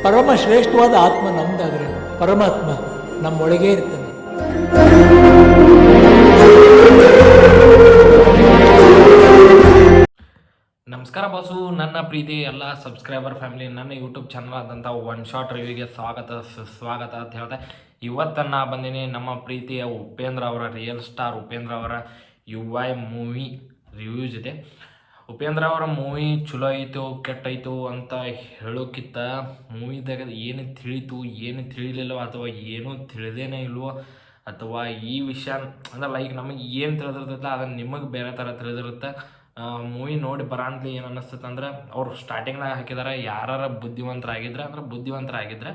ಪರಮ ಶ್ರೇಷ್ಠವಾದ ಆತ್ಮ ನಮ್ದಾದ್ರೆ ಪರಮಾತ್ಮ ನಮ್ಮೊಳಗೇ ಇರ್ತಾನೆ. ನಮಸ್ಕಾರ ಬಾಸು, ನನ್ನ ಪ್ರೀತಿ ಎಲ್ಲ ಸಬ್ಸ್ಕ್ರೈಬರ್ ಫ್ಯಾಮಿಲಿ, ನನ್ನ ಯೂಟ್ಯೂಬ್ ಚಾನಲ್ ಆದಂಥ ಒನ್ ಶಾಟ್ ರಿವ್ಯೂಗೆ ಸ್ವಾಗತ ಅಂತ ಹೇಳ್ದೆ. ಇವತ್ತನ್ನು ಬಂದಿನಿ ನಮ್ಮ ಪ್ರೀತಿಯ ಉಪೇಂದ್ರ ಅವರ, ರಿಯಲ್ ಸ್ಟಾರ್ ಉಪೇಂದ್ರ ಅವರ UI ಮೂವಿ ರಿವ್ಯೂ ಜೊತೆ. ಉಪೇಂದ್ರ ಅವರ ಮೂವಿ ಚಲೋ ಐತು ಕೆಟ್ಟೈತು ಅಂತ ಹೇಳೋಕ್ಕಿಂತ ಮೂವಿದಾಗ ಏನು ತಿಳಿತು ಏನು ತಿಳಿಲಿಲ್ಲವೋ ಅಥವಾ ಏನೂ ತಿಳಿದೇನೇ ಇಲ್ವೋ ಅಥವಾ ಈ ವಿಷಯ ಅಂದ್ರೆ ಲೈಕ್ ನಮಗೆ ಏನು ತಿಳಿದಿರ್ತೈತಲ್ಲ ಅದನ್ನು ನಿಮಗೆ ಬೇರೆ ಥರ ತಿಳಿದಿರುತ್ತೆ. ಮೂವಿ ನೋಡಿ ಬರಾಂತ್ಲಿ ಏನು ಅನ್ನಿಸ್ತೈತೆ ಅಂದ್ರೆ ಅವ್ರು ಸ್ಟಾರ್ಟಿಂಗ್ನಾಗ ಹಾಕಿದಾರೆ ಯಾರು ಬುದ್ಧಿವಂತರಾಗಿದ್ದರೆ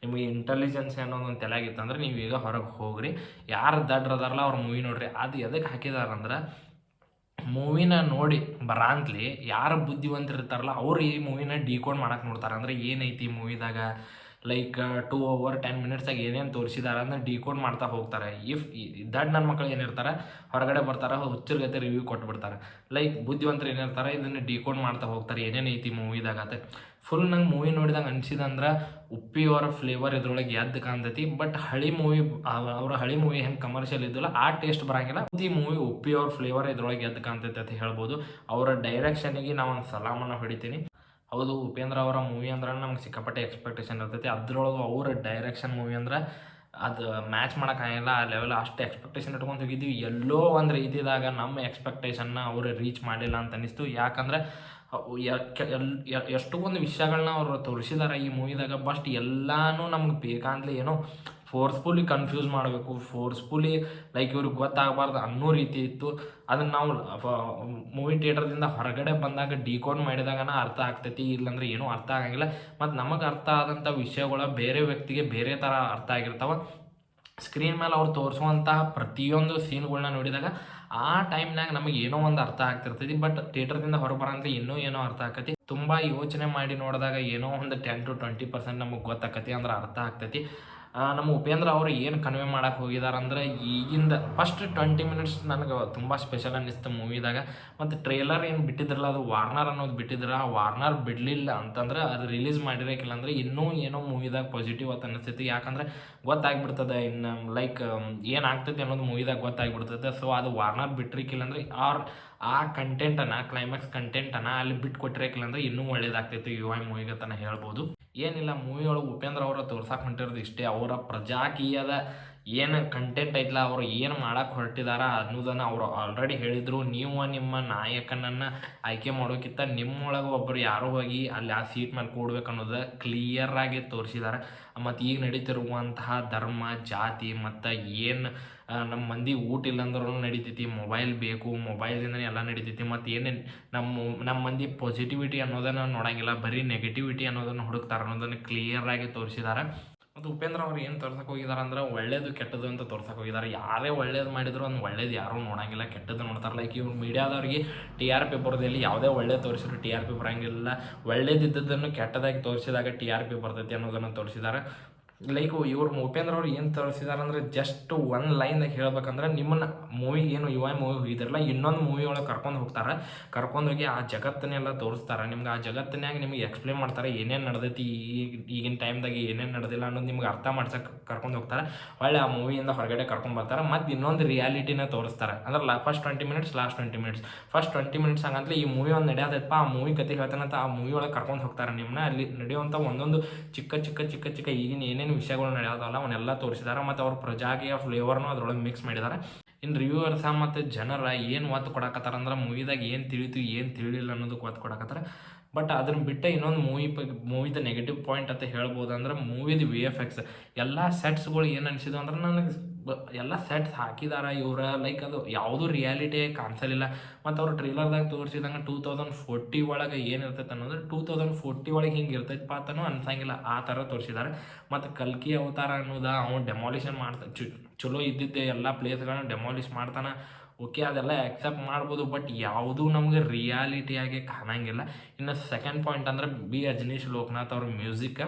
ನಿಮಗೆ ಇಂಟೆಲಿಜೆನ್ಸ್ ಅನ್ನೋದು ಒಂದು ತಲೆಯಾಗಿತ್ತು ಅಂದ್ರೆ ನೀವು ಈಗ ಹೊರಗೆ ಹೋಗ್ರಿ. ಯಾರು ದಡ್ರದಾರಲ್ಲ ಅವ್ರ ಮೂವಿ ನೋಡ್ರಿ. ಅದು ಎದಕ್ಕೆ ಹಾಕಿದಾರಂದ್ರೆ ಮೂವಿನ ನೋಡಿ ಬರಾಂತ್ಲಿ ಯಾರು ಬುದ್ಧಿವಂತರಿರ್ತಾರಲ್ಲ ಅವ್ರು ಈ ಮೂವಿನ ಡಿಕೋಡ್ ಮಾಡಕ್ಕೆ ನೋಡ್ತಾರೆ. ಅಂದರೆ ಏನೈತಿ ಮೂವಿದಾಗ ಲೈಕ್ 2 hours 10 minutes ಏನೇನು ತೋರಿಸಿದಾರೆ ಅಂದ್ರೆ ಡಿಕೋಡ್ ಮಾಡ್ತಾ ಹೋಗ್ತಾರೆ. ದಡ್ ನನ್ನ ಮಕ್ಕಳು ಏನಿರ್ತಾರೆ ಹೊರಗಡೆ ಬರ್ತಾರೆ, ಹುಚ್ಚರ ಗತೆ ರಿವ್ಯೂ ಕೊಟ್ಬಿಡ್ತಾರೆ. ಲೈಕ್ ಬುದ್ಧಿವಂತರು ಏನಿರ್ತಾರೆ ಇದನ್ನು ಡಿಕೋಡ್ ಮಾಡ್ತಾ ಹೋಗ್ತಾರೆ ಏನೇನು ಐತಿ ಮೂವಿದಾಗ ಅಂತ. ಫುಲ್ ನಂಗೆ ಮೂವಿ ನೋಡಿದಾಗ ಅನಿಸಿದಂದ್ರೆ ಉಪ್ಪಿಯವರ ಫ್ಲೇವರ್ ಇದ್ರೊಳಗೆ ಎದ್ದು ಕಾಣ್ತೈತಿ. ಬಟ್ ಹಳಿ ಮೂವಿ ಅವ್ರ ಹಳಿ ಮೂವಿ ಹೆಂಗೆ ಕಮರ್ಷಿಯಲ್ ಇದ್ದಿಲ್ಲ ಆ ಟೇಸ್ಟ್ ಬರೋಂಗಿಲ್ಲ. ಈ ಮೂವಿ ಉಪ್ಪಿಯವರ ಫ್ಲೇವರ್ ಇದ್ರೊಳಗೆ ಎದ್ದು ಕಾಣ್ತೈತೆ ಅಂತ ಹೇಳ್ಬೋದು. ಅವರ ಡೈರೆಕ್ಷನಿಗೆ ನಾವು ಒಂದು ಸಲಾಮನ್ನು ಹೊಡಿತೀನಿ. ಹೌದು, ಉಪೇಂದ್ರ ಅವರ ಮೂವಿ ಅಂದ್ರೆ ನಮ್ಗೆ ಸಿಕ್ಕಾಪಟ್ಟೆ ಎಕ್ಸ್ಪೆಕ್ಟೇಷನ್ ಇರ್ತೈತಿ. ಅದ್ರೊಳಗೆ ಅವ್ರ ಡೈರೆಕ್ಷನ್ ಮೂವಿ ಅಂದ್ರೆ ಅದು ಮ್ಯಾಚ್ ಮಾಡೋಕ್ಕಾಗಿಲ್ಲ. ಆ ಲೆವೆಲ್ ಅಷ್ಟು ಎಕ್ಸ್ಪೆಕ್ಟೇಷನ್ ಇಟ್ಕೊಂಡು ಹೋಗಿದ್ದೀವಿ. ಎಲ್ಲೋ ಒಂದು ರೀತಿದಾಗ ನಮ್ಮ ಎಕ್ಸ್ಪೆಕ್ಟೇಷನ್ನ ಅವರು ರೀಚ್ ಮಾಡಿಲ್ಲ ಅಂತ ಅನ್ನಿಸ್ತು. ಯಾಕಂದ್ರೆ ಎಷ್ಟೊಂದು ವಿಷಯಗಳನ್ನ ಅವರು ತೋರಿಸಿದಾರೆ ಈ ಮೂವಿದಾಗ. ಬಟ್ ಎಲ್ಲನೂ ನಮ್ಗೆ ಬೇಕಂತಲೇ ಏನೋ ಫೋರ್ಸ್ಫುಲಿ ಕನ್ಫ್ಯೂಸ್ ಮಾಡಬೇಕು, ಫೋರ್ಸ್ಫುಲಿ ಲೈಕ್ ಇವ್ರಿಗೆ ಗೊತ್ತಾಗಬಾರ್ದು ಅನ್ನೋ ರೀತಿ ಇತ್ತು. ಅದನ್ನು ನಾವು ಮೂವಿ ಥಿಯೇಟರ್ದಿಂದ ಹೊರಗಡೆ ಬಂದಾಗ ಡಿಕೋಡ್ ಮಾಡಿದಾಗನ ಅರ್ಥ ಆಗ್ತೈತಿ, ಇಲ್ಲಾಂದ್ರೆ ಏನೂ ಅರ್ಥ ಆಗಂಗಿಲ್ಲ. ಮತ್ತು ನಮಗೆ ಅರ್ಥ ಆದಂಥ ವಿಷಯಗಳ ಬೇರೆ ವ್ಯಕ್ತಿಗೆ ಬೇರೆ ಥರ ಅರ್ಥ ಆಗಿರ್ತಾವೆ. ಸ್ಕ್ರೀನ್ ಮೇಲೆ ಅವ್ರು ತೋರಿಸುವಂತಹ ಪ್ರತಿಯೊಂದು ಸೀನ್ಗಳನ್ನ ನೋಡಿದಾಗ ಆ ಟೈಮ್ನಾಗ ನಮಗೆ ಏನೋ ಒಂದು ಅರ್ಥ ಆಗ್ತಿರ್ತೈತಿ. ಬಟ್ ಥಿಯೇಟರ್ದಿಂದ ಹೊರಗೆ ಬರೋಂತ ಏನೋ ಅರ್ಥ ಆಕತಿ. ತುಂಬ ಯೋಚನೆ ಮಾಡಿ ನೋಡಿದಾಗ ಏನೋ ಒಂದು 10 to 20% ನಮಗೆ ಗೊತ್ತಾಕತಿ, ಅಂದ್ರೆ ಅರ್ಥ ಆಗ್ತೈತಿ. ನಮ್ಮ ಉಪೇಂದ್ರ ಅವರು ಏನು ಕನ್ವೆ ಮಾಡೋಕೆ ಹೋಗಿದ್ದಾರೆ ಅಂದರೆ ಈಗಿಂದ ಫಸ್ಟ್ 20 minutes ನನಗೆ ತುಂಬ ಸ್ಪೆಷಲ್ ಅನ್ನಿಸ್ತು ಮೂವಿದಾಗ. ಮತ್ತು ಟ್ರೇಲರ್ ಏನು ಬಿಟ್ಟಿದ್ರಲ್ಲ ಅದು ವಾರ್ನರ್ ಅನ್ನೋದು ಬಿಟ್ಟಿದ್ರಲ್ಲ, ಆ ವಾರ್ನರ್ ಬಿಡಲಿಲ್ಲ ಅಂತಂದ್ರೆ ಅದು ರಿಲೀಸ್ ಮಾಡಿರೋಕ್ಕಿಲ್ಲ ಅಂದರೆ ಇನ್ನೂ ಏನೋ ಮೂವಿದಾಗ ಪಾಸಿಟಿವ್ ಅಂತ ಅನ್ನಿಸ್ತೈತಿ. ಯಾಕಂದರೆ ಗೊತ್ತಾಗ್ಬಿಡ್ತದೆ ಇನ್ನು ಲೈಕ್ ಏನಾಗ್ತೈತಿ ಅನ್ನೋದು ಮೂವಿದಾಗ ಗೊತ್ತಾಗ್ಬಿಡ್ತದೆ. ಸೊ ಅದು ವಾರ್ನರ್ ಬಿಟ್ಟಿರಕ್ಕಿಲ್ಲ ಅಂದರೆ ಆ ಕಂಟೆಂಟನ್ನು ಕ್ಲೈಮ್ಯಾಕ್ಸ್ ಕಂಟೆಂಟನ್ನು ಅಲ್ಲಿ ಬಿಟ್ಟು ಕೊಟ್ಟಿರಕ್ಕಿಲ್ಲ ಅಂದರೆ ಇನ್ನೂ ಒಳ್ಳೇದಾಗ್ತೈತಿ UI ಮೂವಿಗೆ ಅಂತ ಹೇಳ್ಬೋದು. ಏನಿಲ್ಲ, ಮೂವಿ ಒಳಗೆ ಉಪೇಂದ್ರ ಅವರ ತೋರ್ಸಕ್ಕೆ ಹೊಂಟಿರೋದು ಇಷ್ಟೇ. ಅವರ ಪ್ರಜಾಕೀಯದ ಏನು ಕಂಟೆಂಟ್ ಐತಲ್ಲ, ಅವರು ಏನು ಮಾಡಕ್ಕೆ ಹೊರಟಿದಾರ ಅನ್ನೋದನ್ನು ಅವರು ಆಲ್ರೆಡಿ ಹೇಳಿದರು. ನೀವು ನಿಮ್ಮ ನಾಯಕನನ್ನು ಆಯ್ಕೆ ಮಾಡೋಕ್ಕಿಂತ ನಿಮ್ಮೊಳಗೆ ಒಬ್ಬರು ಯಾರೋ ಹೋಗಿ ಅಲ್ಲಿ ಆ ಸೀಟ್ ಮೇಲೆ ಕೂಡ್ಬೇಕು ಅನ್ನೋದು ಕ್ಲಿಯರಾಗಿ ತೋರಿಸಿದ್ದಾರೆ. ಮತ್ತು ಈಗ ನಡೀತಿರುವಂತಹ ಧರ್ಮ ಜಾತಿ ಮತ್ತು ಏನು ನಮ್ಮ ಮಂದಿ ಊಟ ಇಲ್ಲಂದ್ರೂ ನಡೀತೈತಿ, ಮೊಬೈಲ್ ಬೇಕು, ಮೊಬೈಲ್ದಿಂದನೇ ಎಲ್ಲ ನಡೀತೈತಿ. ಮತ್ತು ಏನೇನು ನಮ್ಮ ಮಂದಿ ಪಾಸಿಟಿವಿಟಿ ಅನ್ನೋದನ್ನು ನೋಡೋಂಗಿಲ್ಲ, ಬರೀ ನೆಗೆಟಿವಿಟಿ ಅನ್ನೋದನ್ನು ಹುಡುಕ್ತಾರೆ ಅನ್ನೋದನ್ನು ಕ್ಲಿಯರಾಗಿ ತೋರಿಸಿದ್ದಾರೆ. ಮತ್ತು ಉಪೇಂದ್ರ ಅವ್ರು ಏನು ತೋರ್ಸಕ್ಕೆ ಹೋಗಿದ್ದಾರೆ ಅಂದ್ರೆ ಒಳ್ಳೇದು ಕೆಟ್ಟದ್ದು ಅಂತ ತೋರ್ಸಕ್ಕೆ ಹೋಗಿದ್ದಾರೆ. ಯಾರೇ ಒಳ್ಳೇದು ಮಾಡಿದ್ರು ಒಂದು ಒಳ್ಳೇದು ಯಾರೂ ನೋಡೋಂಗಿಲ್ಲ, ಕೆಟ್ಟದ್ದು ನೋಡ್ತಾರೆ. ಲೈಕ್ ಇವ್ರು ಮೀಡಿಯಾದವ್ರಿಗೆ TRP ಬರೋದಿಲ್ಲ. ಯಾವುದೇ ಒಳ್ಳೇದು ತೋರಿಸಿದ್ರು TRP ಬರೋಂಗಿಲ್ಲ. ಒಳ್ಳೇದಿದ್ದದನ್ನು ಕೆಟ್ಟದಾಗಿ ತೋರಿಸಿದಾಗ TRP ಬರ್ತೈತಿ ಅನ್ನೋದನ್ನು ತೋರಿಸಿದ್ದಾರೆ. ಲೈಕ್ ಇವ್ರು ಉಪೇಂದ್ರ ಅವ್ರು ಏನು ತೋರಿಸಿದಾರೆ ಅಂದರೆ ಜಸ್ಟ್ ಒಂದು ಲೈನ್ದಾಗ ಹೇಳ್ಬೇಕಂದ್ರೆ ನಿಮ್ಮನ್ನು ಮೂವಿ ಏನು UI ಮೂವಿ ಹೋಗಿದ್ರಲ್ಲ ಇನ್ನೊಂದು ಮೂವಿ ಒಳಗೆ ಕರ್ಕೊಂಡೋಗಿ ಆ ಜಗತ್ತನ್ನೆಲ್ಲ ತೋರಿಸ್ತಾರೆ. ನಿಮ್ಗೆ ಆ ಜಗತ್ತನ್ಯಾಗ ನಿಮಗೆ ಎಕ್ಸ್ಪ್ಲೇನ್ ಮಾಡ್ತಾರೆ ಏನೇನು ನಡೆದೈತಿ, ಈಗಿನ ಟೈಮ್ದಾಗ ಏನೇನು ನಡೆದಿಲ್ಲ ಅನ್ನೋದು ನಿಮ್ಗೆ ಅರ್ಥ ಮಾಡ್ಸಕ್ಕೆ ಕರ್ಕೊಂಡು ಹೋಗ್ತಾರೆ. ಒಳ್ಳೆ ಆ ಮೂವಿಯಿಂದ ಹೊರಗಡೆ ಕರ್ಕೊಂಡು ಬರ್ತಾರೆ. ಮತ್ತು ಇನ್ನೊಂದು ರಿಯಾಲಿಟಿನ ತೋರಿಸ್ತಾರೆ. ಅಂದ್ರೆ first 20 minutes last 20 minutes. First 20 minutes ಹಂಗಂತಲೇ ಈ ಮೂವಿ ಒಂದು ನಡೆಯೋದಪ್ಪ, ಆ ಮೂವಿ ಕತೆ ಹೇಳ್ತಾನಂತ ಆ ಮೂವಿ ಒಳಗೆ ಕರ್ಕೊಂಡು ಹೋಗ್ತಾರೆ ನಿಮ್ಮನ್ನ. ಅಲ್ಲಿ ನಡೆಯುವಂಥ ಒಂದೊಂದು ಚಿಕ್ಕ ಈಗಿನ ಏನೇನು ವಿಷಯಗಳು ನಡೆಯೋದಲ್ಲ ಅವನ್ನೆಲ್ಲ ತೋರಿಸಿದ್ದಾರೆ. ಮತ್ತು ಅವ್ರ ಪ್ರಜಾಕೀಯ ಫ್ಲೇವರ್ನು ಅದ್ರೊಳಗೆ ಮಿಕ್ಸ್ ಮಾಡಿದ್ದಾರೆ. ಇನ್ನು ರಿವ್ಯೂವರ್ಸ ಮತ್ತು ಜನರ ಏನು ಒತ್ತು ಕೊಡಕತ್ತಾರ ಅಂದ್ರೆ ಮೂವಿದಾಗ ಏನು ತಿಳಿತು ಏನು ತಿಳಿಲಿಲ್ಲ ಅನ್ನೋದಕ್ಕೆ ಒತ್ತು ಕೊಡಕತ್ತಾರ. ಬಟ್ ಅದನ್ನ ಬಿಟ್ಟು ಇನ್ನೊಂದು ಮೂವಿದ ನೆಗೆಟಿವ್ ಪಾಯಿಂಟ್ ಅಂತ ಹೇಳ್ಬೋದು ಅಂದ್ರೆ ಮೂವಿದ VFX ಎಲ್ಲ ಸೆಟ್ಸ್ಗಳು ಏನು ಅನಿಸಿದ್ವು ಅಂದ್ರೆ ನನಗೆ ಎಲ್ಲ ಸೆಟ್ಸ್ ಹಾಕಿದಾರ ಇವ್ರ ಲೈಕ್ ಅದು ಯಾವುದೂ ರಿಯಾಲಿಟಿ ಕಾಣಿಸಲಿಲ್ಲ. ಮತ್ತು ಅವ್ರು ಟ್ರೇಲರ್ದಾಗ ತೋರಿಸಿದಂಗೆ 2040 ಒಳಗೆ ಏನಿರ್ತೈತೆ ಅನ್ನೋದು 2040 ಒಳಗೆ ಹಿಂಗೆ ಇರ್ತೈತೆ ಪಾತನೂ ಅನ್ಸಂಗಿಲ್ಲ, ಆ ಥರ ತೋರಿಸಿದ್ದಾರೆ. ಮತ್ತು ಕಲ್ಕಿ ಅವತಾರ ಅನ್ನೋದು ಅವ್ನು ಡೆಮಾಲಿಷನ್ ಚಲೋ ಇದ್ದಿದ್ದೆ ಎಲ್ಲ ಪ್ಲೇಸ್ಗಳನ್ನ ಡೆಮಾಲಿಷ್ ಮಾಡ್ತಾನೆ. ಓಕೆ, ಅದೆಲ್ಲ ಆಕ್ಸೆಪ್ಟ್ ಮಾಡ್ಬೋದು. ಬಟ್ ಯಾವುದೂ ನಮಗೆ ರಿಯಾಲಿಟಿಯಾಗಿ ಕಾಣಂಗಿಲ್ಲ. ಇನ್ನು ಸೆಕೆಂಡ್ ಪಾಯಿಂಟ್ ಅಂದ್ರೆ ಅಜನೀಶ್ ಲೋಕನಾಥ್ ಅವ್ರ ಮ್ಯೂಸಿಕ್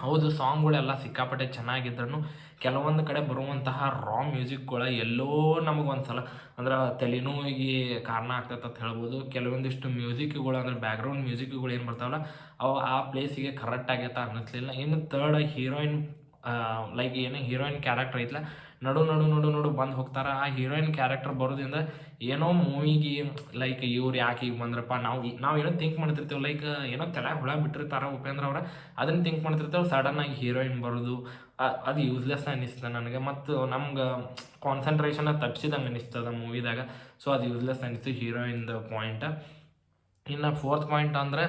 ಹೌದು, ಸಾಂಗ್ಗಳೆಲ್ಲ ಸಿಕ್ಕಾಪಟ್ಟೆ ಚೆನ್ನಾಗಿದ್ರೂ ಕೆಲವೊಂದು ಕಡೆ ಬರುವಂತಹ ರಾ ಮ್ಯೂಸಿಕ್ಗಳು ಎಲ್ಲೋ ನಮಗೊಂದು ಸಲ ಅಂದ್ರೆ ತಲೆನೋವಿಗೆ ಕಾರಣ ಆಗ್ತೈತೆ ಅಂತ ಹೇಳ್ಬೋದು. ಕೆಲವೊಂದಿಷ್ಟು ಮ್ಯೂಸಿಕ್ಗಳು ಅಂದ್ರೆ ಬ್ಯಾಕ್ಗ್ರೌಂಡ್ ಮ್ಯೂಸಿಕ್ಗಳು ಏನು ಬರ್ತಾವಲ್ಲ ಅವು ಆ ಪ್ಲೇಸಿಗೆ ಕರೆಕ್ಟ್ ಆಗೈತೆ ಅನ್ನಿಸ್ಲಿಲ್ಲ. ಇನ್ನು ಥರ್ಡ್ ಹೀರೋಯಿನ್ ಲೈಕ್ ಏನು ಹೀರೋಯಿನ್ ಕ್ಯಾರೆಕ್ಟರ್ ಐತಲ್ಲ, ನಡು ಬಂದು ಹೋಗ್ತಾರೆ. ಆ ಹೀರೋಯಿನ್ ಕ್ಯಾರೆಕ್ಟರ್ ಬರೋದ್ರಿಂದ ಏನೋ ಮೂವಿಗೆ ಲೈಕ್ ಇವ್ರು ಯಾಕೆ ಈಗ ಬಂದ್ರಪ್ಪ, ನಾವು ಏನೋ ಥಿಂಕ್ ಮಾಡ್ತಿರ್ತೀವಿ, ಲೈಕ್ ಏನೋ ತಲೆಯಾಗ ಹುಳ ಬಿಟ್ಟಿರ್ತಾರೆ ಉಪೇಂದ್ರ ಅವ್ರ, ಅದನ್ನು ಥಿಂಕ್ ಮಾಡ್ತಿರ್ತೇವೆ. ಸಡನ್ನಾಗಿ ಹೀರೋಯಿನ್ ಬರೋದು ಅದು ಯೂಸ್ಲೆಸ್ ಅನ್ನಿಸ್ತದೆ ನನಗೆ. ಮತ್ತು ನಮ್ಗೆ ಕಾನ್ಸಂಟ್ರೇಷನ್ ತಪ್ಪಿಸಿದಂಗೆ ಅನ್ನಿಸ್ತದೆ ಮೂವಿದಾಗ. ಸೊ ಅದು ಯೂಸ್ಲೆಸ್ ಅನ್ನಿಸ್ತು ಹೀರೋಯಿನ್ದು ಪಾಯಿಂಟ್. ಇನ್ನು ಫೋರ್ತ್ ಪಾಯಿಂಟ್ ಅಂದರೆ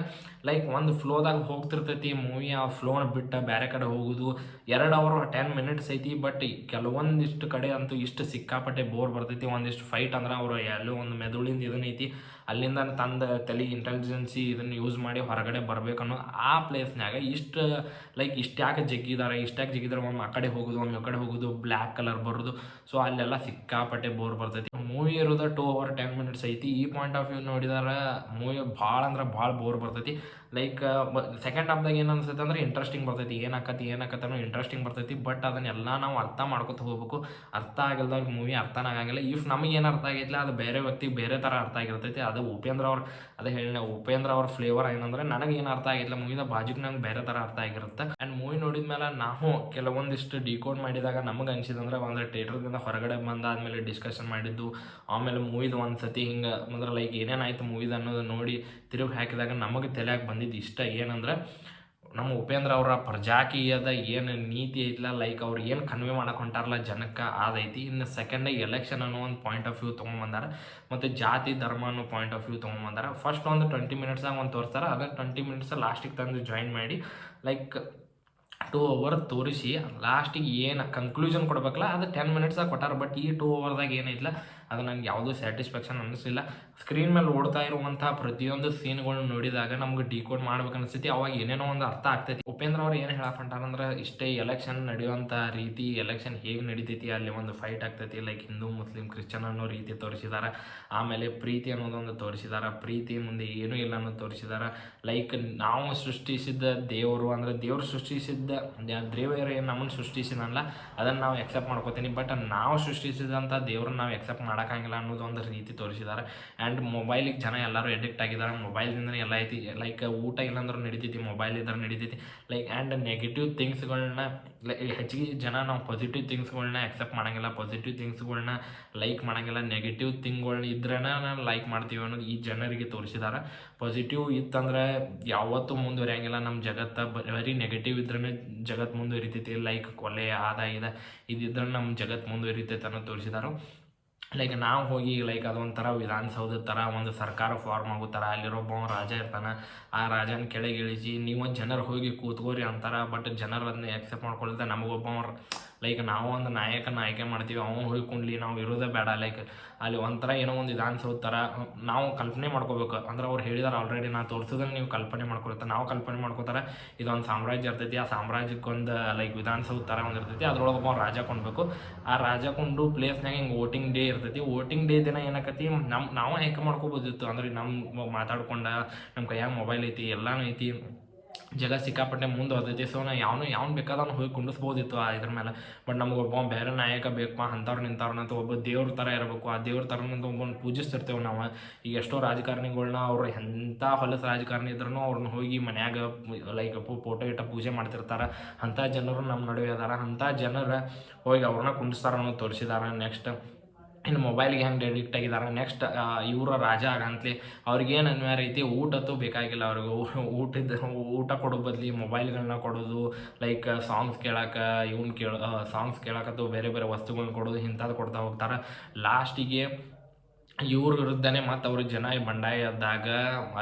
ಲೈಕ್ ಒಂದು ಫ್ಲೋದಾಗ ಹೋಗ್ತಿರ್ತೈತಿ ಮೂವಿ, ಆ ಫ್ಲೋನ ಬಿಟ್ಟು ಬೇರೆ ಕಡೆ ಹೋಗೋದು. 2 ಅವರ್ 10 ಮಿನಿಟ್ಸ್ ಐತಿ, ಬಟ್ ಕೆಲವೊಂದಿಷ್ಟು ಕಡೆ ಅಂತೂ ಇಷ್ಟು ಸಿಕ್ಕಾಪಟ್ಟೆ ಬೋರ್ ಬರ್ತೈತಿ. ಒಂದಿಷ್ಟು ಫೈಟ್ ಅಂದ್ರೆ ಅವರು ಎಲ್ಲೋ ಒಂದು ಮೆದುಳಿಂದ ಇದನ್ನೈತಿ, ಅಲ್ಲಿಂದ ತಂದು ತಲೆ ಇಂಟೆಲಿಜೆನ್ಸಿ ಇದನ್ನು ಯೂಸ್ ಮಾಡಿ ಹೊರಗಡೆ ಬರ್ಬೇಕನ್ನೋ ಆ ಪ್ಲೇಸ್ನಾಗ ಇಷ್ಟ್ಯಾಕೆ ಜಗ್ಗಿದಾರೆ ಒಮ್ಮೆ ಆ ಕಡೆ ಹೋಗೋದು ಒಮ್ಮೆ ಆ ಕಡೆ ಹೋಗೋದು, ಬ್ಲ್ಯಾಕ್ ಕಲರ್ ಬರೋದು. ಸೊ ಅಲ್ಲೆಲ್ಲ ಸಿಕ್ಕಾಪಟ್ಟೆ ಬೋರ್ ಬರ್ತೈತಿ. ಮೂವಿ ಇರೋದು 2 ಅವರ್ 10 ಮಿನಿಟ್ಸ್ ಐತಿ. ಈ ಪಾಯಿಂಟ್ ಆಫ್ ವ್ಯೂ ನೋಡಿದಾರೆ ಮೂವಿ ಭಾಳ ಅಂದ್ರೆ ಭಾಳ ಬೋರ್ ಬರ್ತೈತಿ. ಲೈಕ್ ಸೆಕೆಂಡ್ ಹಾಫ್ದಾಗ ಏನು ಅನ್ಸುತ್ತೆ ಅಂದ್ರೆ ಇಂಟ್ರೆಸ್ಟಿಂಗ್ ಬರ್ತೈತಿ, ಏನಾಕತ್ತನೋ ಇಂಟ್ರೆಸ್ಟಿಂಗ್ ಬರ್ತೈತಿ. ಬಟ್ ಅದನ್ನೆಲ್ಲ ನಾವು ಅರ್ಥ ಮಾಡ್ಕೊತ ಹೋಗ್ಬೇಕು. ಅರ್ಥ ಆಗಿಲ್ದಾಗ ಮೂವಿ ಅರ್ಥನೇ ಆಗಂಗಿಲ್ಲ. ಇಫ್ ನಮಗೇನು ಅರ್ಥ ಆಗೈತಿಲ್ಲ ಅದು ಬೇರೆ ವ್ಯಕ್ತಿಗೆ ಬೇರೆ ಥರ ಅರ್ಥ ಆಗಿರ್ತೈತಿ. ಅದು ಉಪೇಂದ್ರ ಅವ್ರ ಫ್ಲೇವರ್ ಏನಂದ್ರೆ ನನಗೇನು ಅರ್ಥ ಆಗಿಲ್ಲ ಮೂವಿದ ಬಾಜುಗೆ ನಂಗೆ ಬೇರೆ ಥರ ಅರ್ಥ ಆಗಿರುತ್ತೆ. ಆ್ಯಂಡ್ ಮೂವಿ ನೋಡಿದ್ಮೇಲೆ ನಾವು ಕೆಲವೊಂದಿಷ್ಟು ಡಿಕೋಡ್ ಮಾಡಿದಾಗ ನಮಗೆ ಅನ್ಸಿದಂದ್ರೆ ಒಂದು ಥಿಯೇಟ್ರದಿಂದ ಹೊರಗಡೆ ಬಂದಾದ್ಮೇಲೆ ಡಿಸ್ಕಷನ್ ಮಾಡಿದ್ದು, ಆಮೇಲೆ ಮೂವಿದು ಒಂದು ಸತಿ ಹಿಂಗೆ ಅಂದ್ರೆ ಲೈಕ್ ಏನೇನಾಯ್ತು ಮೂವಿದ ಅನ್ನೋದು ನೋಡಿ ತಿರುಗಿ ಹಾಕಿದಾಗ ನಮಗೆ ತಲೆಯಾಗಿ ಬಂದಿದ್ದು ಇಷ್ಟ ಏನಂದ್ರೆ, ನಮ್ಮ ಉಪೇಂದ್ರ ಅವರ ಪ್ರಜಾಕೀಯದ ಏನು ನೀತಿ ಐತಿಲ್ಲ, ಲೈಕ್ ಅವ್ರು ಏನು ಕನ್ವೆ ಮಾಡಕ್ಕೆ ಹೊಂಟಾರಲ್ಲ ಜನಕ್ಕೆ ಅದೈತಿ. ಇನ್ನು ಸೆಕೆಂಡಾಗಿ ಎಲೆಕ್ಷನ್ ಅನ್ನೋ ಒಂದು ಪಾಯಿಂಟ್ ಆಫ್ ವ್ಯೂ ತೊಗೊಂಬಂದಾರ, ಮತ್ತು ಜಾತಿ ಧರ್ಮ ಅನ್ನೋ ಪಾಯಿಂಟ್ ಆಫ್ ವ್ಯೂ ತೊಗೊಂಬಂದಾರ. ಫಸ್ಟ್ ಒಂದು 20 ಮಿನಿಟ್ಸಾಗ ಒಂದು ತೋರಿಸ್ತಾರೆ, ಅದನ್ನು 20 ಮಿನಿಟ್ಸ್ ಲಾಸ್ಟಿಗೆ ತಂದು ಜಾಯಿನ್ ಮಾಡಿ ಲೈಕ್ 2 ಅವರ್ ತೋರಿಸಿ ಲಾಸ್ಟಿಗೆ ಏನು ಕನ್ಕ್ಲೂಷನ್ ಕೊಡ್ಬೇಕಲ್ಲ ಅದು 10 ಮಿನಿಟ್ಸಾಗ ಕೊಟ್ಟಾರ. ಬಟ್ ಈ 2 ಅವರ್ದಾಗ ಏನೈತಿಲ್ಲ ಅದು ನನಗೆ ಯಾವುದೂ ಸ್ಯಾಟಿಸ್ಫ್ಯಾಕ್ಷನ್ ಅನ್ನಿಸ್ಲಿಲ್ಲ. ಸ್ಕ್ರೀನ್ ಮೇಲೆ ಓಡ್ತಾ ಇರುವಂಥ ಪ್ರತಿಯೊಂದು ಸೀನ್ಗಳನ್ನ ನೋಡಿದಾಗ ನಮ್ಗೆ ಡಿಕೋಡ್ ಮಾಡ್ಬೇಕು ಅನಿಸ್ತೈತಿ. ಅವಾಗ ಏನೇನೋ ಒಂದು ಅರ್ಥ ಆಗ್ತೈತಿ. ಉಪೇಂದ್ರ ಅವ್ರು ಏನು ಹೇಳಕ್ಕೆ ಹೊಂಟಾರಂದ್ರೆ ಇಷ್ಟೇ ಎಲೆಕ್ಷನ್ ನಡೆಯುವಂಥ ರೀತಿ, ಎಲೆಕ್ಷನ್ ಹೇಗೆ ನಡೀತೈತಿ, ಅಲ್ಲಿ ಒಂದು ಫೈಟ್ ಆಗ್ತೈತಿ, ಲೈಕ್ ಹಿಂದೂ ಮುಸ್ಲಿಂ ಕ್ರಿಶ್ಚನ್ ಅನ್ನೋ ರೀತಿ ತೋರಿಸಿದ್ದಾರೆ. ಆಮೇಲೆ ಪ್ರೀತಿ ಅನ್ನೋದೊಂದು ತೋರಿಸಿದ್ದಾರೆ, ಪ್ರೀತಿ ಮುಂದೆ ಏನೂ ಇಲ್ಲ ಅನ್ನೋದು ತೋರಿಸಿದ್ದಾರೆ. ಲೈಕ್ ನಾವು ಸೃಷ್ಟಿಸಿದ್ದ ದೇವರು ಅಂದರೆ ದೇವರು ಸೃಷ್ಟಿಸಿದ್ದ ದೇವರು ಏನು ನಮ್ಮನ್ನು ಸೃಷ್ಟಿಸಿದಲ್ಲ ಅದನ್ನು ನಾವು ಎಕ್ಸೆಪ್ಟ್ ಮಾಡ್ಕೋತೀನಿ, ಬಟ್ ನಾವು ಸೃಷ್ಟಿಸಿದಂಥ ದೇವ್ರನ್ನ ನಾವು ಎಕ್ಸೆಪ್ಟ್ ಮಾಡೋಕ್ಕಾಗಿಲ್ಲ ಅನ್ನೋದು ಒಂದು ರೀತಿ ತೋರಿಸಿದ್ದಾರೆ. ಆ್ಯಂಡ್ ಮೊಬೈಲಿಗೆ ಜನ ಎಲ್ಲರೂ ಎಡಿಕ್ಟ್ ಆಗಿದ್ದಾರೆ, ಮೊಬೈಲ್ದಿಂದನೇ ಎಲ್ಲ ಐತಿ. ಲೈಕ್ ಊಟ ಇಲ್ಲಾಂದ್ರೂ ನಡೀತೈತಿ, ಮೊಬೈಲ್ ಇದ್ರೆ ನಡೀತೈತಿ. ಲೈಕ್ ಆ್ಯಂಡ್ ನೆಗೆಟಿವ್ ಥಿಂಗ್ಸ್ಗಳನ್ನ ಹೆಚ್ಚಿಗೆ ಜನ ನಾವು ಪಾಸಿಟಿವ್ ಥಿಂಗ್ಸ್ಗಳನ್ನ ಎಕ್ಸೆಪ್ಟ್ ಮಾಡೋಂಗಿಲ್ಲ, ಪಾಸಿಟಿವ್ ಥಿಂಗ್ಸ್ಗಳನ್ನ ಲೈಕ್ ಮಾಡೋಂಗಿಲ್ಲ, ನೆಗೆಟಿವ್ ಥಿಂಗ್ಗಳನ್ನ ಇದ್ರೇ ನಾವು ಲೈಕ್ ಮಾಡ್ತೀವಿ ಅನ್ನೋದು ಈ ಜನರಿಗೆ ತೋರಿಸಿದ್ದಾರೆ. ಪಾಸಿಟಿವ್ ಇತ್ತಂದ್ರೆ ಯಾವತ್ತೂ ಮುಂದುವರಿಯಂಗಿಲ್ಲ ನಮ್ಮ ಜಗತ್ತು, ಬರೀ ನೆಗೆಟಿವ್ ಇದ್ರೇ ಜಗತ್ತು ಮುಂದುವರಿತೈತಿ. ಲೈಕ್ ಕೊಲೆ ಆದ ಇದಿದ್ರೆ ನಮ್ಮ ಜಗತ್ತು ಮುಂದುವರಿತೈತೆ ಅನ್ನೋದು ತೋರಿಸಿದಾರೆ. ಲೈಕ್ ನಾವು ಹೋಗಿ ಲೈಕ್ ಅದೊಂಥರ ವಿಧಾನಸೌಧದ ಥರ ಒಂದು ಸರ್ಕಾರ ಫಾರ್ಮ್ ಆಗೋ ಥರ, ಅಲ್ಲಿರೊಬ್ಬ ರಾಜ ಇರ್ತಾನೆ, ಆ ರಾಜನ ಕೆಳಗೆ ಇಳಿಸಿ ನೀವು ಜನರು ಹೋಗಿ ಕೂತ್ಕೋರಿ ಅಂತಾರೆ. ಬಟ್ ಜನರು ಅದನ್ನ ಎಕ್ಸೆಪ್ಟ್ ಮಾಡ್ಕೊಳ್ತಾ ನಮಗೊಬ್ಬ ಲೈಕ್ ನಾವು ಒಂದು ನಾಯಕನ ಆಯ್ಕೆ ಮಾಡ್ತೀವಿ, ಅವನು ಹೋಗ್ಕೊಂಡ್ಲಿ ನಾವು ಇರೋದೇ ಬೇಡ. ಲೈಕ್ ಅಲ್ಲಿ ಒಂಥರ ಏನೋ ಒಂದು ವಿಧಾನಸೌಧ ಥರ ನಾವು ಕಲ್ಪನೆ ಮಾಡ್ಕೋಬೇಕು. ಅಂದ್ರೆ ಅವ್ರು ಹೇಳಿದಾರೆ ಆಲ್ರೆಡಿ, ನಾನು ತೋರಿಸೋದನ್ನು ನೀವು ಕಲ್ಪನೆ ಮಾಡ್ಕೊಳ್ತಾರೆ, ನಾವು ಕಲ್ಪನೆ ಮಾಡ್ಕೋತಾರೆ ಇದೊಂದು ಸಾಮ್ರಾಜ್ಯ ಇರ್ತೈತಿ, ಆ ಸಾಮ್ರಾಜ್ಯಕ್ಕೊಂದು ಲೈಕ್ ವಿಧಾನಸೌಧ ಥರ ಒಂದು ಇರ್ತೈತಿ, ಅದ್ರೊಳಗೆ ಒಬ್ಬ ರಾಜ ಕೊಂಡ್ಬೇಕು. ಆ ರಾಜ ಕೊಂಡು ಪ್ಲೇಸ್ನಾಗ ಹಿಂಗೆ ವೋಟಿಂಗ್ ಡೇ ಇರ್ತೈತಿ. ವೋಟಿಂಗ್ ಡೇ ದಿನ ಏನಾಕತಿ ನಾವು ಆಯ್ಕೆ ಮಾಡ್ಕೋಬೋದಿತ್ತು. ಅಂದ್ರೆ ನಮ್ಮ ಮಾತಾಡ್ಕೊಂಡ ನಮ್ಮ ಕೈಯಾಗ ಮೊಬೈಲ್ ಐತಿ, ಎಲ್ಲನೂ ಐತಿ, ಜಗ ಸಿಕ್ಕಾಪಟ್ಟೆ ಮುಂದೆ ಹೋದೈತಿ. ಸೊ ನಾವು ಯಾವನು ಬೇಕಾದವನು ಹೋಗಿ ಕುಂಡಿಸ್ಬೋದಿತ್ತು ಇದ್ರ ಮೇಲೆ. ಬಟ್ ನಮ್ಗೆ ಒಬ್ಬ ಬೇರೆ ನಾಯಕ ಬೇಕಪ್ಪ, ಅಂಥವ್ರು ನಿಂತವ್ರನ್ನಂತ ಒಬ್ಬ ದೇವ್ರ ಥರ ಇರಬೇಕು. ಆ ದೇವ್ರ ಥರನಂತ ಒಬ್ಬನ ಪೂಜಿಸ್ತಿರ್ತೇವೆ ನಾವು. ಈಗ ಎಷ್ಟೋ ರಾಜಕಾರಣಿಗಳ್ನ ಅವ್ರು ಎಂಥ ಹೊಲಸು ರಾಜಕಾರಣಿ ಇದ್ರೂ ಅವ್ರನ್ನ ಹೋಗಿ ಮನ್ಯಾಗ ಲೈಕ್ ಫೋಟೋ ಇಟ್ಟ ಪೂಜೆ ಮಾಡ್ತಿರ್ತಾರೆ. ಅಂಥ ಜನರು ನಮ್ಮ ನಡುವೆ ಅದಾರ. ಅಂಥ ಜನರು ಹೋಗಿ ಅವ್ರನ್ನ ಕುಂಡಿಸ್ತಾರೆ ಅನ್ನೋದು ತೋರಿಸಿದಾರೆ. ನೆಕ್ಸ್ಟ್ ಇನ್ನು ಮೊಬೈಲ್ಗೆ ಹೆಂಗೆ ಅಡಿಕ್ಟ್ ಆಗಿದ್ದಾರೆ. ನೆಕ್ಸ್ಟ್ ಇವರ ರಾಜ ಆಗಂತಲಿ ಅವ್ರಿಗೇನು ಅನಿವಾರ್ಯ ಐತಿ, ಊಟದ್ದು ಬೇಕಾಗಿಲ್ಲ ಅವ್ರಿಗೆ. ಊಟ ಕೊಡೋ ಬದಲಿ ಮೊಬೈಲ್ಗಳನ್ನ ಕೊಡೋದು, ಲೈಕ್ ಸಾಂಗ್ಸ್ ಕೇಳೋಕತ್ತು ಬೇರೆ ಬೇರೆ ವಸ್ತುಗಳನ್ನ ಕೊಡೋದು, ಇಂಥದ್ದು ಕೊಡ್ತಾ ಹೋಗ್ತಾರೆ. ಲಾಸ್ಟಿಗೆ ಇವ್ರ ವಿರುದ್ಧನೇ ಮತ್ತು ಅವ್ರ ಜನ ಬಂಡಾಯದಾಗ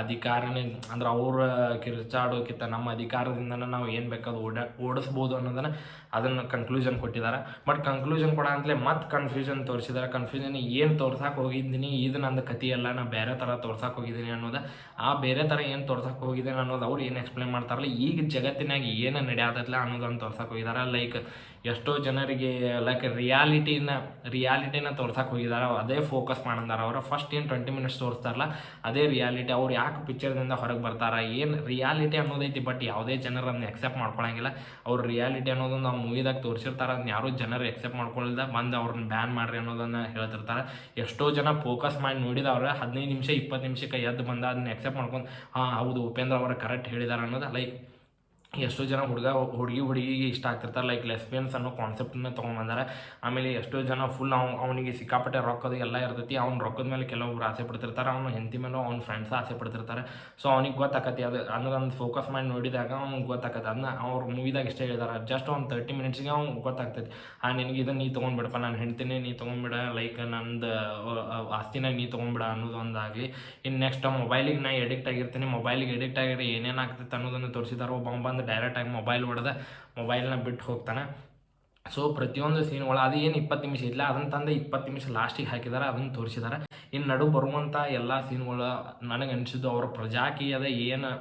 ಅಧಿಕಾರನೇ ಅಂದ್ರೆ ಅವ್ರ ಕಿರ್ಚಾಡೋಕ್ಕಿಂತ ನಮ್ಮ ಅಧಿಕಾರದಿಂದನೇ ನಾವು ಏನು ಬೇಕಾದ್ರೂ ಓಡಿಸ್ಬೋದು ಅನ್ನೋದನ್ನು ಅದನ್ನು ಕನ್ಕ್ಲೂಷನ್ ಕೊಟ್ಟಿದ್ದಾರೆ. ಬಟ್ ಕನ್ಕ್ಲೂಷನ್ ಕೊಡ ಅಂತಲೇ ಮತ್ತೆ ಕನ್ಫ್ಯೂಷನ್ ತೋರಿಸಿದ್ದಾರೆ. ಕನ್ಫ್ಯೂಷನ್ ಏನು ತೋರ್ಸಕ್ಕೆ ಹೋಗಿದ್ದೀನಿ, ಇದು ನಂದು ಕಥೆಯಲ್ಲ, ನಾನು ಬೇರೆ ಥರ ತೋರ್ಸಕ್ಕೆ ಹೋಗಿದ್ದೀನಿ ಅನ್ನೋದು. ಆ ಬೇರೆ ಥರ ಏನು ತೋರ್ಸಕ್ಕೆ ಹೋಗಿದ್ದೀನಿ ಅನ್ನೋದು ಅವ್ರು ಏನು ಎಕ್ಸ್ಪ್ಲೇನ್ ಮಾಡ್ತಾರಲ್ಲ, ಈಗ ಜಗತ್ತಿನಾಗ ಏನು ನಡೆಯತ್ತಲ್ಲ ಅನ್ನೋದನ್ನು ತೋರ್ಸಕ್ಕೆ ಹೋಗಿದ್ದಾರೆ. ಲೈಕ್ ಎಷ್ಟೋ ಜನರಿಗೆ ಲೈಕ್ ರಿಯಾಲಿಟಿನ ತೋರ್ಸಕ್ಕೆ ಹೋಗಿದ್ದಾರೆ, ಅದೇ ಫೋಕಸ್ ಮಾಡಿದಾರೆ ಅವರ ಫಸ್ಟ್ ಏನು 20 ಮಿನಿಟ್ಸ್ ತೋರಿಸ್ತಾರಲ್ಲ ಅದೇ ರಿಯಾಲಿಟಿ. ಅವ್ರು ಯಾಕೆ ಪಿಕ್ಚರ್ದಿಂದ ಹೊರಗೆ ಬರ್ತಾರ, ಏನು ರಿಯಾಲಿಟಿ ಅನ್ನೋದೈತಿ. ಬಟ್ ಯಾವುದೇ ಜನರು ಅದನ್ನ ಎಕ್ಸೆಪ್ಟ್ ಮಾಡ್ಕೊಳಂಗಿಲ್ಲ. ಅವ್ರ ರಿಯಾಲಿಟಿ ಅನ್ನೋದು ನಾವು ಮೂವಿದಾಗ ತೋರಿಸಿರ್ತಾರೆ, ಅದನ್ನ ಯಾರೂ ಜನರು ಎಕ್ಸೆಪ್ಟ್ ಮಾಡ್ಕೊಳ್ಳಿಲ್ಲ, ಬಂದು ಅವ್ರನ್ನ ಬ್ಯಾನ್ ಮಾಡ್ರಿ ಅನ್ನೋದನ್ನು ಹೇಳ್ತಿರ್ತಾರೆ. ಎಷ್ಟೋ ಜನ ಫೋಕಸ್ ಮಾಡಿ ನೋಡಿದವ್ರೆ 15 ನಿಮಿಷ 20 ನಿಮಿಷಕ್ಕೆ ಎದ್ದು ಬಂದ ಅದನ್ನ ಎಕ್ಸೆಪ್ಟ್ ಮಾಡ್ಕೊಂಡು ಹೌದು ಉಪೇಂದ್ರ ಅವರು ಕರೆಕ್ಟ್ ಹೇಳಿದಾರೆ ಅನ್ನೋದು. ಲೈಕ್ ಎಷ್ಟೋ ಜನ ಹುಡುಗಿಗೆ ಇಷ್ಟ ಆಗ್ತಿರ್ತಾರೆ, ಲೈಕ್ ಲೆಸ್ಬಿಯನ್ಸ್ ಅನ್ನೋ ಕಾನ್ಸೆಪ್ಟನ್ನ ತೊಗೊಂಡ್ಬಂದಾರೆ. ಆಮೇಲೆ ಎಷ್ಟೋ ಜನ ಫುಲ್ ಅವನಿಗೆ ಸಿಕ್ಕಾಪಟ್ಟೆ ರೊಕ್ಕದು ಎಲ್ಲ ಇರ್ತೈತಿ. ಅವ್ನ ರೊಕ್ಕದ ಮೇಲೆ ಕೆಲವೊಬ್ರು ಆಸೆ ಪಡ್ತಿರ್ತಾರೆ, ಅವ್ನ ಹೆಂಡತಿ ಮೇಲೂ ಅವ್ನ ಫ್ರೆಂಡ್ಸ್ ಆಸೆ ಪಡ್ತಿರ್ತಾರೆ. ಸೊ ಅವ್ನಿಗೆ ಗೊತ್ತಾಕತಿ ಅದು ಅಂದ್ರೆ ಒಂದು ಫೋಕಸ್ ಮಾಡಿ ನೋಡಿದಾಗ ಅವ್ನಿಗೆ ಗೊತ್ತಾಕತ್ತೆ. ಅದನ್ನ ಅವ್ರ ಮೂವಿದಾಗ ಇಷ್ಟ ಹೇಳಿದಾರೆ. ಜಸ್ಟ್ ಒಂದು 30 ಮಿನಿಟ್ಸ್ಗೆ ಅವ್ನಿಗೆ ಗೊತ್ತಾಗ್ತೈತಿ, ನಿನಗೆ ಇದನ್ನು ನೀ ತೊಗೊಂಡ್ಬಿಡಪ್ಪ, ನಾನು ಹೆಂಡ್ತಿನೇ ನೀ ತೊಗೊಂಡ್ಬಿಡ, ಲೈಕ್ ನಂದು ಆಸ್ತಿನ ನೀ ತೊಗೊಂಡ್ಬಿಡ ಅನ್ನೋದು ಒಂದಾಗಲಿ. ಇನ್ನು ನೆಕ್ಸ್ಟ್ ಮೊಬೈಲಿಗೆ ನಾ ಎಡಿಕ್ಟ್ ಆಗಿರ್ತೀನಿ, ಮೊಬೈಲಿಗೆ ಎಡಿಕ್ಟ್ ಆಗಿರಿ ಏನೇನು ಆಗ್ತೈತೆ ಅನ್ನೋದನ್ನು ತೋರಿಸಿದಾರೆ. ಒಬ್ಬ ಬಂದು ಡೈರೆಕ್ಟಾಗಿ ಮೊಬೈಲ್ ಹೊಡೆದ ಮೊಬೈಲ್ನ ಬಿಟ್ಟು ಹೋಗ್ತಾನೆ. ಸೊ ಪ್ರತಿಯೊಂದು ಸೀನ್ಗಳು ಅದು ಏನು 20 ನಿಮಿಷ ಇಲ್ಲ ಅದನ್ನು ತಂದು 20 ನಿಮಿಷ ಲಾಸ್ಟಿಗೆ ಹಾಕಿದ್ದಾರೆ, ಅದನ್ನು ತೋರಿಸಿದ್ದಾರೆ. ಇನ್ನು ನಡು ಬರುವಂಥ ಎಲ್ಲ ಸೀನ್ಗಳು ನನಗೆ ಅನಿಸಿದ್ದು ಅವ್ರ ಪ್ರಜಾಕೀಯದ ಏನು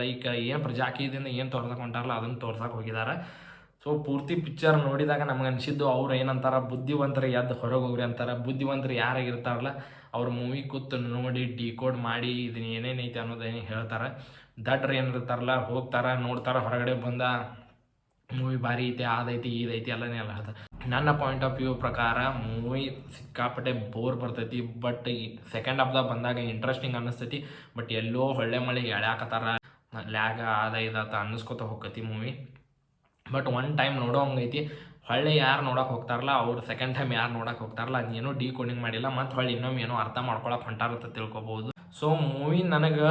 ಲೈಕ್ ಏನು ಪ್ರಜಾಕೀಯದಿಂದ ಏನು ತೋರ್ಸಕ್ಕೆ ಹೊಂಟಾರಲ್ಲ ಅದನ್ನು ತೋರ್ಸಕ್ಕೆ ಹೋಗಿದ್ದಾರೆ. ಸೊ ಪೂರ್ತಿ ಪಿಕ್ಚರ್ ನೋಡಿದಾಗ ನಮ್ಗೆ ಅನಿಸಿದ್ದು ಅವ್ರು ಏನಂತಾರೆ, ಬುದ್ಧಿವಂತರು ಎದ್ದು ಹೊರಗೆ ಹೋಗ್ರಿ ಅಂತಾರೆ. ಬುದ್ಧಿವಂತರು ಯಾರಾಗಿರ್ತಾರಲ್ಲ ಅವ್ರ ಮೂವಿ ಕೂತು ನೋಡಿ ಡಿಕೋಡ್ ಮಾಡಿ ಇದನ್ನ ಏನೇನೈತೆ ಅನ್ನೋದೇನು ಹೇಳ್ತಾರೆ. ದಡ್ರು ಏನಿರ್ತಾರಲ್ಲ ಹೋಗ್ತಾರೆ ನೋಡ್ತಾರೆ, ಹೊರಗಡೆ ಬಂದ ಮೂವಿ ಭಾರಿ ಐತೆ ಅದೈತಿ ಇದೈತಿ ಎಲ್ಲನೇ ಎಲ್ಲ ಹೇಳ್ತಾರೆ. ನನ್ನ ಪಾಯಿಂಟ್ ಆಫ್ ವ್ಯೂ ಪ್ರಕಾರ ಮೂವಿ ಸಿಕ್ಕಾಪಟ್ಟೆ ಬೋರ್ ಬರ್ತೈತಿ. ಬಟ್ ಸೆಕೆಂಡ್ ಹಾಫ್ದಾಗ ಬಂದಾಗ ಇಂಟ್ರೆಸ್ಟಿಂಗ್ ಅನ್ನಿಸ್ತೈತಿ. ಬಟ್ ಎಲ್ಲೋ ಹೊಳ್ಳೆ ಮಳೆ ಎಳ್ಯಾಕತ್ತಾರ, ಲ್ಯಾಗ ಇದಾತ ಅನ್ನಿಸ್ಕೊತ ಹೋಗ್ತೈತಿ ಮೂವಿ. ಬಟ್ ಒನ್ ಟೈಮ್ ನೋಡೋ ಹಂಗೈತಿ. ಹೊಳ್ಳಿ ಯಾರು ನೋಡೋಕೆ ಹೋಗ್ತಾರಲ್ಲ ಅವ್ರು ಸೆಕೆಂಡ್ ಟೈಮ್ ಯಾರು ನೋಡೋಕೆ ಹೋಗ್ತಾರಲ್ಲ ಅದನ್ನೇನೋ ಡಿಕೋಡಿಂಗ್ ಮಾಡಿಲ್ಲ, ಮತ್ತು ಹೊಳ್ಳಿ ಇನ್ನೊಮ್ಮೆ ಏನೋ ಅರ್ಥ ಮಾಡ್ಕೊಳಕ್ಕೆ ಹೊಂಟಾರಂತ ತಿಳ್ಕೊಬೋದು. ಸೊ ಮೂವಿ ನನಗೆ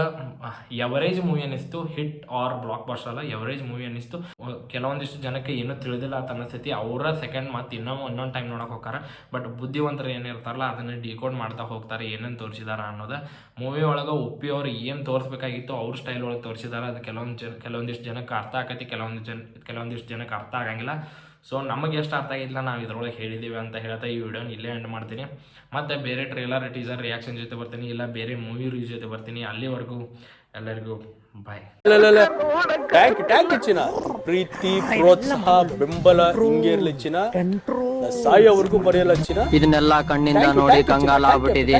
ಎವರೇಜ್ ಮೂವಿ ಅನ್ನಿಸ್ತು, ಹಿಟ್ ಆರ್ ಬ್ಲಾಕ್ ಬಸ್ಟರ್ ಅಲ್ಲ, ಎವರೇಜ್ ಮೂವಿ ಅನ್ನಿಸ್ತು. ಕೆಲವೊಂದಿಷ್ಟು ಜನಕ್ಕೆ ಏನೂ ತಿಳಿದಿಲ್ಲ ಅಂತ ಅನಿಸ್ತೈತಿ, ಅವರ ಸೆಕೆಂಡ್ ಮತ್ತು ಇನ್ನೊಂದು ಟೈಮ್ ನೋಡೋಕೆ ಹೋಗ್ತಾರೆ. ಬಟ್ ಬುದ್ಧಿವಂತರು ಏನಿರ್ತಾರಲ್ಲ ಅದನ್ನು ಡಿಕೋಡ್ ಮಾಡ್ತಾ ಹೋಗ್ತಾರೆ ಏನೇನು ತೋರಿಸಿದಾರೆ ಅನ್ನೋದು. ಮೂವಿ ಒಳಗೆ ಉಪ್ಪಿ ಅವ್ರು ಏನು ತೋರಿಸ್ಬೇಕಾಗಿತ್ತು ಅವ್ರ ಸ್ಟೈಲ್ ಒಳಗೆ ತೋರಿಸಿದಾರೆ. ಅದು ಕೆಲವೊಂದಿಷ್ಟು ಜನಕ್ಕೆ ಅರ್ಥ ಆಕೈತಿ, ಕೆಲವೊಂದಿಷ್ಟು ಜನಕ್ಕೆ ಅರ್ಥ ಆಗಂಗಿಲ್ಲ. ಸೊ ನಮಗೆ ಎಷ್ಟು ಅರ್ಥ ಆಗಿಲ್ಲ ನಾವು ಇದ್ರೊಳಗೆ ಹೇಳಿದ್ದೀವಿ ಅಂತ ಹೇಳ್ತಾ ಈ ವಿಡಿಯೋನ ಇಲ್ಲೇ ಎಂಡ್ ಮಾಡ್ತೀನಿ. ಮತ್ತು ಬೇರೆ ಟ್ರೇಲರ್ ಟೀಸರ್ ರಿಯಾಕ್ಷನ್ ಜೊತೆ ಬರ್ತೀನಿ, ಇಲ್ಲ ಬೇರೆ ಮೂವಿ ರಿವ್ಯೂ ಜೊತೆ ಬರ್ತೀನಿ. ಅಲ್ಲಿವರೆಗೂ ಎಲ್ಲರಿಗೂ ಬಾಯ್. ಪ್ರೀತಿ ಪ್ರೋತ್ಸಾಹ ಬೆಂಬಲ ಹಿಂಗೆ ಇರ್ಲಿ ಚಿನ್ನ, ಸಾಯೋವರೆಗೂ ಬರೆಯಲ್ಲ ಚಿನ್ನ. ಇದನ್ನೆಲ್ಲ ಕಣ್ಣಿಂದ ನೋಡಿ ಕಂಗಾಲ ಆಗ್ಬಿಟ್ಟಿದೆ.